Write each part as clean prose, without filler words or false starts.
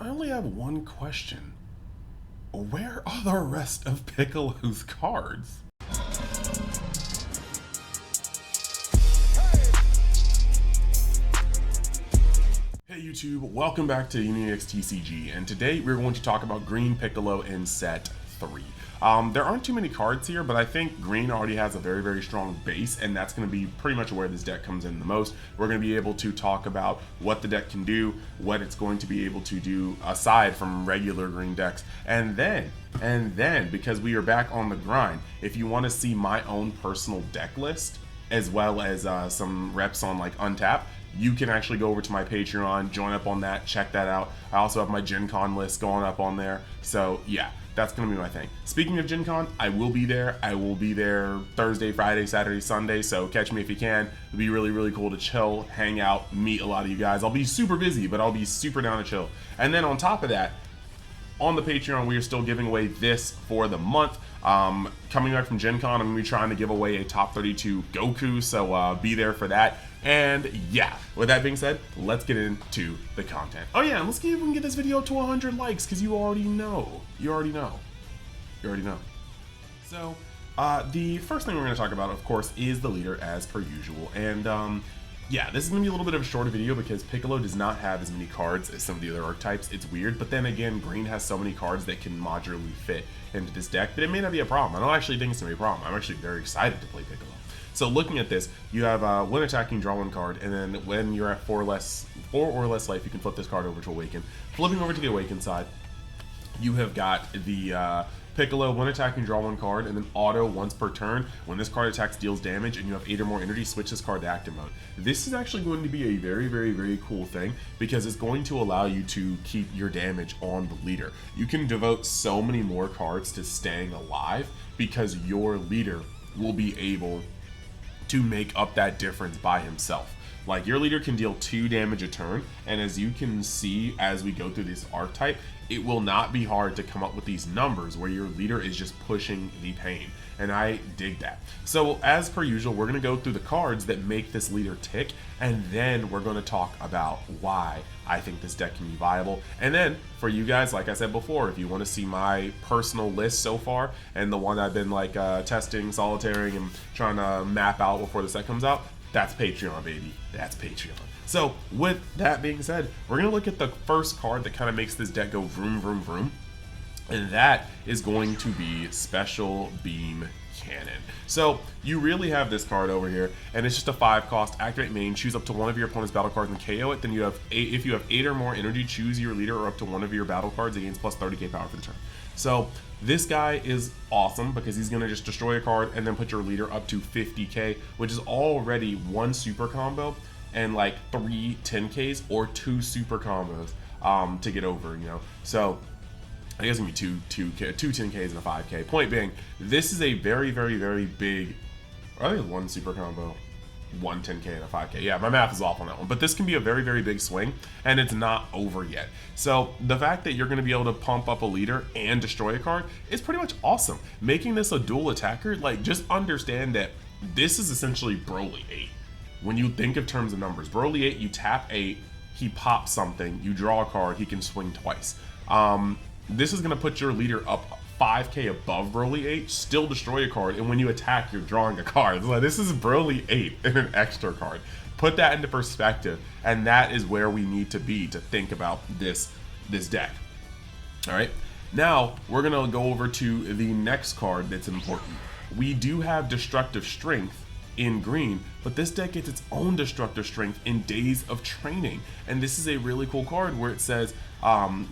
I only have one question. Where are the rest of Piccolo's cards? Hey YouTube, welcome back to GameGenic TCG, and today we're going to talk about Green Piccolo in set 3. There aren't too many cards here, but I think Green already has a very, very strong base, and that's going to be pretty much where this deck comes in the most. We're going to be able to talk about what the deck can do, what it's going to be able to do aside from regular Green decks, and then, because we are back on the grind, if you want to see my own personal deck list, as well as some reps on like Untap, you can actually go over to my Patreon, join up on that, check that out. I also have my Gen Con list going up on there. So yeah, that's going to be my thing. Speaking of Gen Con, I will be there. I will be there Thursday, Friday, Saturday, Sunday. So catch me if you can. It'll be really, really cool to chill, hang out, meet a lot of you guys. I'll be super busy, but I'll be super down to chill. And then on top of that, on the Patreon, we are still giving away this for the month. Coming back from Gen Con, I'm going to be trying to give away a top 32 Goku, so be there for that. And yeah, with that being said, let's get into the content. Oh yeah, and let's see if we can get this video up to 100 likes, because you already know. So, the first thing we're going to talk about, of course, is the leader as per usual. And yeah, this is going to be a little bit of a shorter video because Piccolo does not have as many cards as some of the other archetypes. It's weird, but then again, Green has so many cards that can modularly fit into this deck that it may not be a problem. I don't actually think it's going to be a problem. I'm actually very excited to play Piccolo. So looking at this, you have when attacking, draw one card, and then when you're at 4 or less life, you can flip this card over to Awaken. Flipping over to the Awaken side, you have got the Piccolo, when attacking, draw one card, and then auto once per turn. When this card attacks, deals damage, and you have 8 or more energy, switch this card to active mode. This is actually going to be a very, very, very cool thing because it's going to allow you to keep your damage on the leader. You can devote so many more cards to staying alive because your leader will be able to make up that difference by himself. Like, your leader can deal 2 damage a turn, and as you can see as we go through this archetype, it will not be hard to come up with these numbers where your leader is just pushing the pain, and I dig that. So as per usual, we're going to go through the cards that make this leader tick, and then we're going to talk about why I think this deck can be viable. And then for you guys, like I said before, if you want to see my personal list so far and the one I've been like testing, solitaring, and trying to map out before the set comes out, that's Patreon, baby. That's Patreon. So with that being said, we're going to look at the first card that kind of makes this deck go vroom, vroom, vroom. And that is going to be Special Beam Cannon. So you really have this card over here, and it's just a 5 cost. Activate main, choose up to one of your opponent's battle cards and KO it. Then you have if you have 8 or more energy, choose your leader or up to one of your battle cards against plus 30k power for the turn. So this guy is awesome because he's going to just destroy a card and then put your leader up to 50k, which is already 1 super combo and like 3 10ks or 2 super combos to get over, you know. So I guess it's gonna be two 10ks and a 5k. Point being, this is a very, very, very big, I think it's 1 super combo, 1 10k and a 5k. Yeah, my math is off on that one, but this can be a very, very big swing, and it's not over yet. So the fact that you're going to be able to pump up a leader and destroy a card is pretty much awesome. Making this a dual attacker, like, just understand that this is essentially Broly 8. When you think of terms of numbers, Broly 8, you tap 8, he pops something, you draw a card, he can swing twice. This is going to put your leader up 5k above Broly 8, still destroy a card, and when you attack, you're drawing a card. So this is Broly 8 and an extra card. Put that into perspective, and that is where we need to be to think about this deck. All right, now we're going to go over to the next card that's important. We do have Destructive Strength in green, but this deck gets its own destructive strength in Days of Training, and this is a really cool card where it says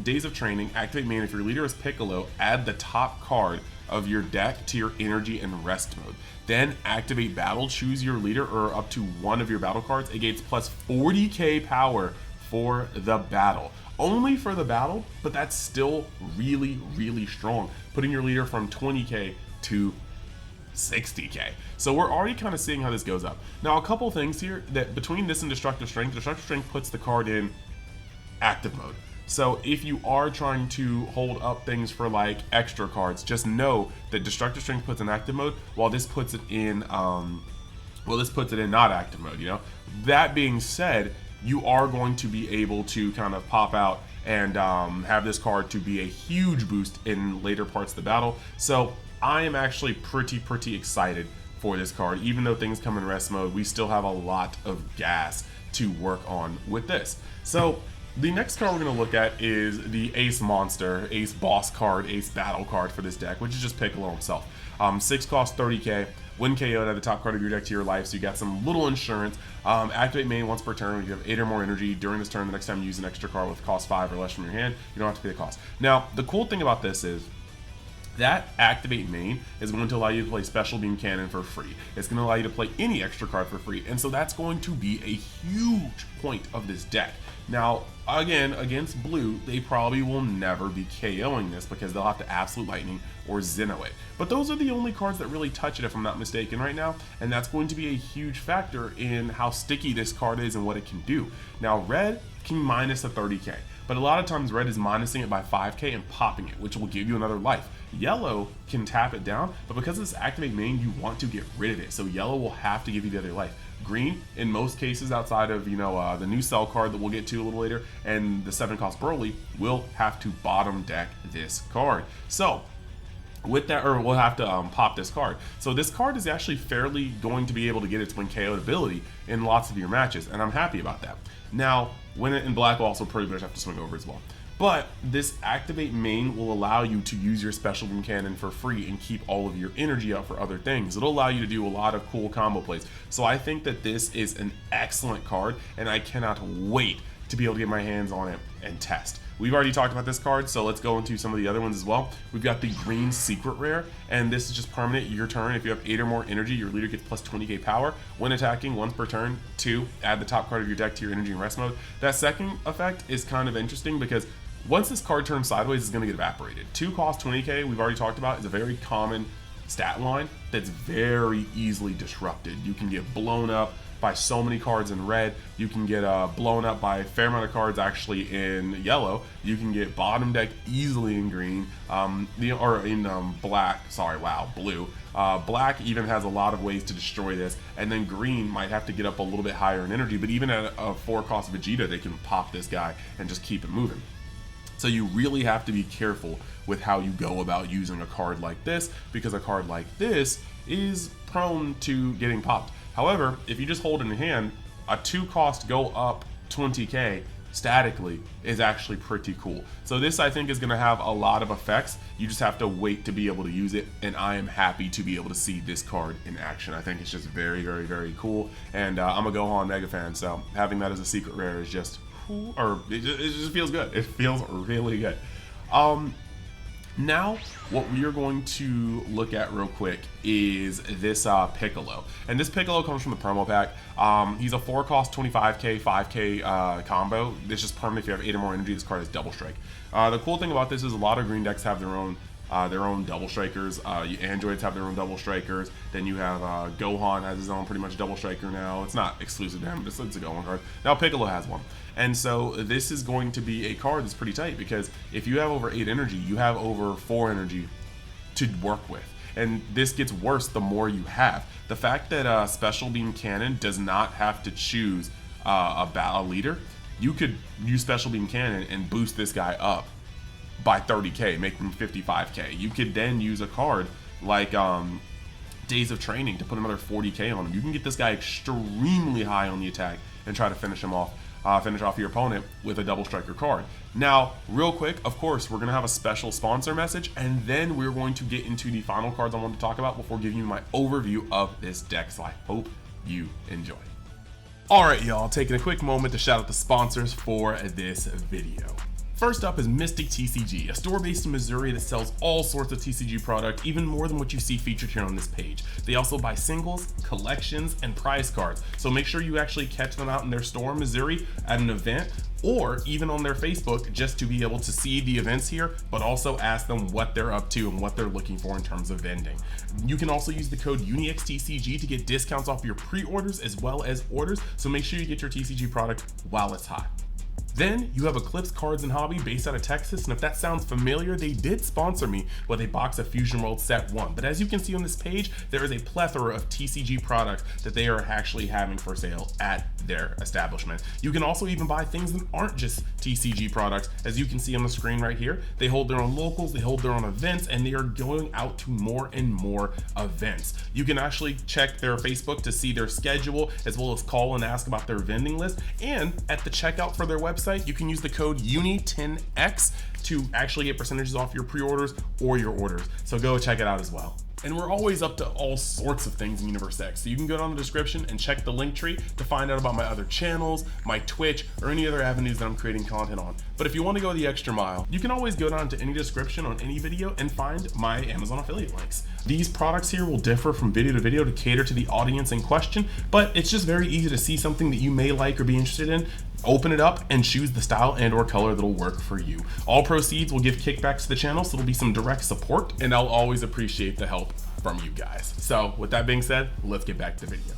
Days of Training, activate main. If your leader is Piccolo, add the top card of your deck to your energy and rest mode. Then activate battle, choose your leader or up to one of your battle cards. It gets plus 40k power for the battle. Only for the battle, but that's still really, really strong, putting your leader from 20k to 60k. So we're already kind of seeing how this goes up. Now, a couple things here that between this and Destructive Strength puts the card in active mode. So if you are trying to hold up things for like extra cards, just know that Destructive Strength puts in active mode while this puts it in not active mode, you know. That being said, you are going to be able to kind of pop out and have this card to be a huge boost in later parts of the battle. So I am actually pretty excited for this card. Even though things come in rest mode, we still have a lot of gas to work on with this. So the next card we're going to look at is the Ace Monster, Ace Boss card, Ace Battle card for this deck, which is just Piccolo himself. 6 cost 30k, when KO'd at the top card of your deck to your life, so you got some little insurance. Activate main once per turn. When you have 8 or more energy during this turn, the next time you use an extra card with cost 5 or less from your hand, you don't have to pay the cost. Now, the cool thing about this is that activate main is going to allow you to play Special Beam Cannon for free. It's going to allow you to play any extra card for free, and so that's going to be a huge point of this deck. Now, again, against blue, they probably will never be KOing this because they'll have to Absolute Lightning or Xeno it. But those are the only cards that really touch it, if I'm not mistaken, right now, and that's going to be a huge factor in how sticky this card is and what it can do. Now, red can minus a 30k, but a lot of times red is minusing it by 5k and popping it, which will give you another life. Yellow can tap it down, but because it's activate main, you want to get rid of it, so yellow will have to give you the other life. Green, in most cases, outside of the new cell card that we'll get to a little later, and the 7 cost Broly, will have to bottom deck this card. So with that, or we'll have to pop this card. So this card is actually fairly going to be able to get its when KO'd ability in lots of your matches, and I'm happy about that. Now, when it in black will also pretty much have to swing over as well. But this activate main will allow you to use your Special Beam Cannon for free and keep all of your energy out for other things. It'll allow you to do a lot of cool combo plays. So I think that this is an excellent card, and I cannot wait to be able to get my hands on it and test. We've already talked about this card, so let's go into some of the other ones as well. We've got the green secret rare, and this is just permanent your turn. If you have 8 or more energy, your leader gets plus 20k power. When attacking, once per turn. 2, add the top card of your deck to your energy and rest mode. That second effect is kind of interesting because once this card turns sideways, it's going to get evaporated. 2 cost 20k, we've already talked about, is a very common stat line that's very easily disrupted. You can get blown up by so many cards in red. You can get blown up by a fair amount of cards actually in yellow. You can get bottom deck easily in green, or in black. Sorry, wow, blue. Black even has a lot of ways to destroy this, and then green might have to get up a little bit higher in energy, but even at a 4 cost Vegeta, they can pop this guy and just keep it moving. So you really have to be careful with how you go about using a card like this, because a card like this is prone to getting popped. However, if you just hold it in hand, a 2 cost go up 20k statically is actually pretty cool. So this, I think, is going to have a lot of effects. You just have to wait to be able to use it, and I am happy to be able to see this card in action. I think it's just very cool, and I'm a Gohan mega fan, so having that as a secret rare is just, it just feels good. It feels really good. Now, what we are going to look at real quick is this Piccolo. And this Piccolo comes from the promo pack. He's a 4 cost 25k, 5k combo. It's just permanent if you have 8 or more energy. This card is double strike. The cool thing about this is a lot of green decks have their own double strikers. Androids have their own double strikers. Then you have Gohan has his own pretty much double striker now. It's not exclusive to him, but it's a Gohan card. Now Piccolo has one. And so this is going to be a card that's pretty tight, because if you have over 8 energy, you have over 4 energy to work with. And this gets worse the more you have. The fact that Special Beam Cannon does not have to choose a battle leader, you could use Special Beam Cannon and boost this guy up by 30k, make him 55k. You could then use a card like Days of Training to put another 40k on him. You can get this guy extremely high on the attack and try to finish him off. Finish off your opponent with a double striker card. Now, real quick, of course, we're going to have a special sponsor message, and then we're going to get into the final cards I want to talk about before giving you my overview of this deck, so I hope you enjoy. Alright, y'all, taking a quick moment to shout out the sponsors for this video. First up is Mystic TCG, a store based in Missouri that sells all sorts of TCG product, even more than what you see featured here on this page. They also buy singles, collections, and prize cards, so make sure you actually catch them out in their store in Missouri at an event, or even on their Facebook, just to be able to see the events here, but also ask them what they're up to and what they're looking for in terms of vending. You can also use the code UNIXTCG to get discounts off your pre-orders as well as orders, so make sure you get your TCG product while it's hot. Then you have Eclipse Cards and Hobby based out of Texas, and if that sounds familiar, they did sponsor me with a box of Fusion World Set 1. But as you can see on this page, there is a plethora of TCG products that they are actually having for sale at their establishment. You can also even buy things that aren't just TCG products. As you can see on the screen right here, they hold their own locals, they hold their own events, and they are going out to more and more events. You can actually check their Facebook to see their schedule, as well as call and ask about their vending list. And at the checkout for their website, you can use the code UNI10X to actually get percentages off your pre-orders or your orders. So go check it out as well. And we're always up to all sorts of things in Universe X. So you can go down the description and check the link tree to find out about my other channels, my Twitch, or any other avenues that I'm creating content on. But if you want to go the extra mile, you can always go down to any description on any video and find my Amazon affiliate links. These products here will differ from video to video to cater to the audience in question, but it's just very easy to see something that you may like or be interested in, open it up and choose the style and or color that'll work for you. All proceeds will give kickbacks to the channel, so there'll be some direct support, and I'll always appreciate the help from you guys. So with that being said, let's get back to the video.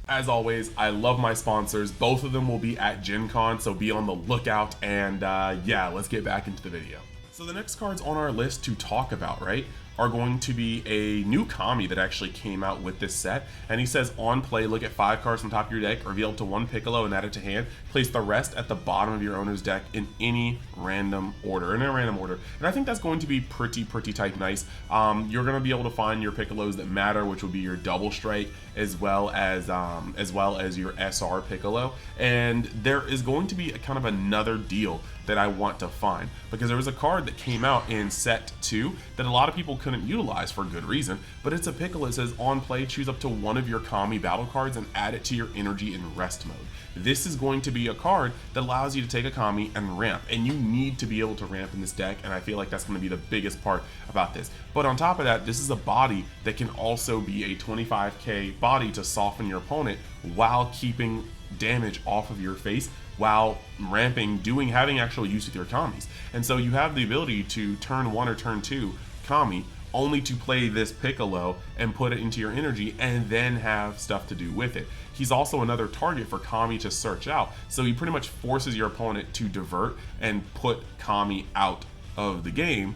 As always, I love my sponsors. Both of them will be at Gen Con, so be on the lookout, and yeah, let's get back into the video. So the next cards on our list to talk about, right, are going to be a new Kami that actually came out with this set. And he says, on play, look at 5 cards from top of your deck, reveal up to 1 Piccolo and add it to hand. Place the rest at the bottom of your owner's deck in any random order, And I think that's going to be pretty type nice. You're going to be able to find your Piccolos that matter, which will be your double strike, as well as your SR Piccolo. And there is going to be a kind of another deal that I want to find, because there was a card that came out in set 2 that a lot of people couldn't utilize for good reason, but it's a Piccolo. It says, on play, choose up to 1 of your Kami battle cards and add it to your energy in rest mode. This is going to be a card that allows you to take a Kami and ramp, and you need to be able to ramp in this deck, and I feel like that's going to be the biggest part about this. But on top of that, this is a body that can also be a 25k body to soften your opponent while keeping damage off of your face, while ramping, having actual use with your Kamis. And so you have the ability to turn 1 or turn 2 Kami, only to play this Piccolo and put it into your energy and then have stuff to do with it. He's also another target for Kami to search out, so he pretty much forces your opponent to divert and put Kami out of the game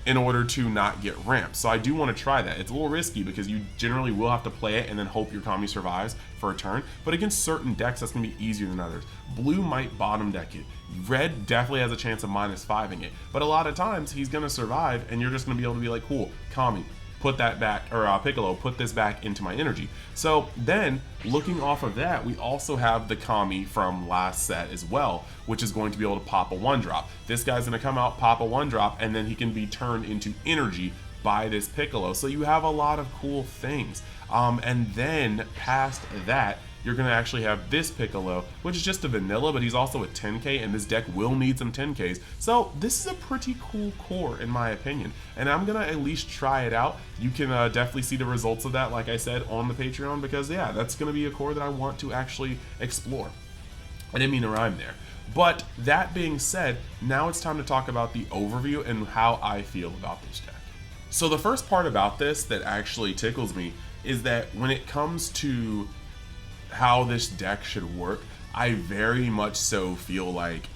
in order to not get ramped. So I do want to try that. It's a little risky because you generally will have to play it and then hope your Kami survives for a turn, but against certain decks that's going to be easier than others. Blue might bottom deck it. Red definitely has a chance of -5ing it, but a lot of times he's going to survive and you're just going to be able to be like, cool, Kami, put that back, or Piccolo, put this back into my energy. So then, looking off of that, we also have the Kami from last set as well, which is going to be able to pop a 1-drop. This guy's going to come out, pop a 1-drop, and then he can be turned into energy by this Piccolo. So you have a lot of cool things. And then past that, you're going to actually have this Piccolo, which is just a vanilla, but he's also a 10k, and this deck will need some 10ks. So this is a pretty cool core in my opinion, and I'm going to at least try it out. You can definitely see the results of that, like I said, on the Patreon, because yeah, that's going to be a core that I want to actually explore. I didn't mean to rhyme there. But that being said, now it's time to talk about the overview and how I feel about this deck. So the first part about this that actually tickles me is that when it comes to how this deck should work, I very much so feel like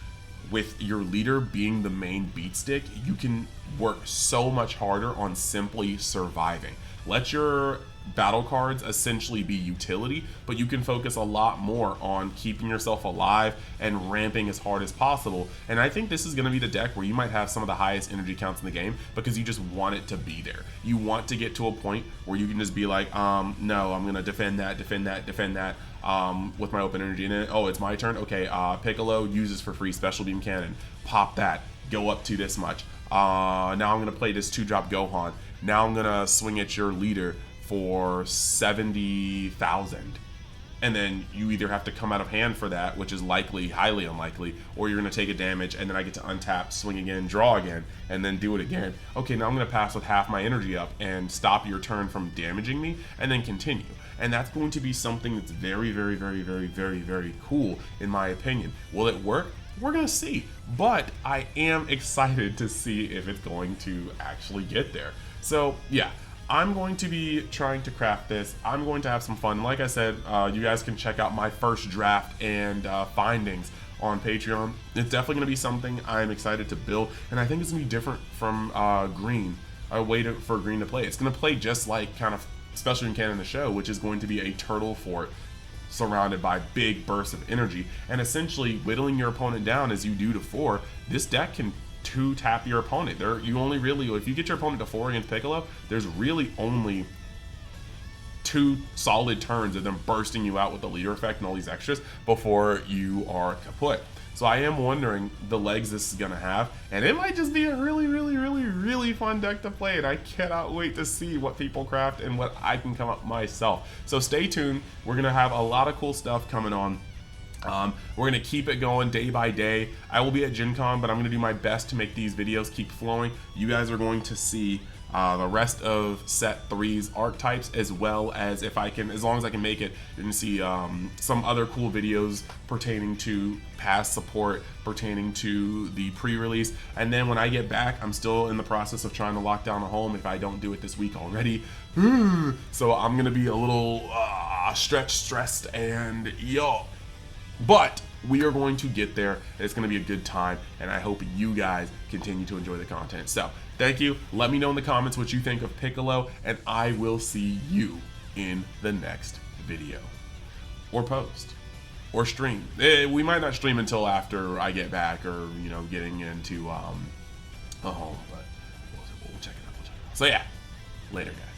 with your leader being the main beat stick, you can work so much harder on simply surviving. Let your battle cards essentially be utility, but you can focus a lot more on keeping yourself alive and ramping as hard as possible. And I think this is going to be the deck where you might have some of the highest energy counts in the game because you just want it to be there. You want to get to a point where you can just be like, no, I'm going to defend that with my open energy. And then, oh, it's my turn. Okay, Piccolo uses for free special beam cannon. Pop that. Go up to this much. Now I'm going to play this 2-drop Gohan. Now I'm going to swing at your leader for 70,000, and then you either have to come out of hand for that, which is likely, highly unlikely, or you're going to take a damage, and then I get to untap, swing again, draw again, and then do it again. Okay, now I'm going to pass with half my energy up and stop your turn from damaging me, and then continue. And that's going to be something that's very, very, very, very, very, very cool, in my opinion. Will it work? We're going to see, but I am excited to see if it's going to actually get there. So, yeah. I'm going to be trying to craft this. I'm going to have some fun. Like I said, you guys can check out my first draft and findings on Patreon. It's definitely going to be something I'm excited to build, and I think it's going to be different from Green, a way for Green to play. It's going to play just like kind of Special in Canon the show, which is going to be a turtle fort surrounded by big bursts of energy, and essentially whittling your opponent down as you do to 4. This deck can 2-tap your opponent. You only really, if you get your opponent to 4 against Piccolo, there's really only 2 solid turns of them bursting you out with the leader effect and all these extras before you are kaput. So I am wondering the legs this is going to have, and it might just be a really fun deck to play, and I cannot wait to see what people craft and what I can come up myself. So stay tuned. We're going to have a lot of cool stuff coming on. We're going to keep it going day by day. I will be at Gen Con, but I'm going to do my best to make these videos keep flowing. You guys are going to see the rest of set 3's archetypes, as well as, if I can, as long as I can make it, you're going to see some other cool videos pertaining to past support, pertaining to the pre-release. And then when I get back, I'm still in the process of trying to lock down a home if I don't do it this week already. So I'm going to be a little stressed, and but we are going to get there. It's going to be a good time, and I hope you guys continue to enjoy the content. So thank you. Let me know in the comments what you think of Piccolo, and I will see you in the next video, or post, or stream. We might not stream until after I get back, or getting into a home, but we'll check it out. So yeah, later guys.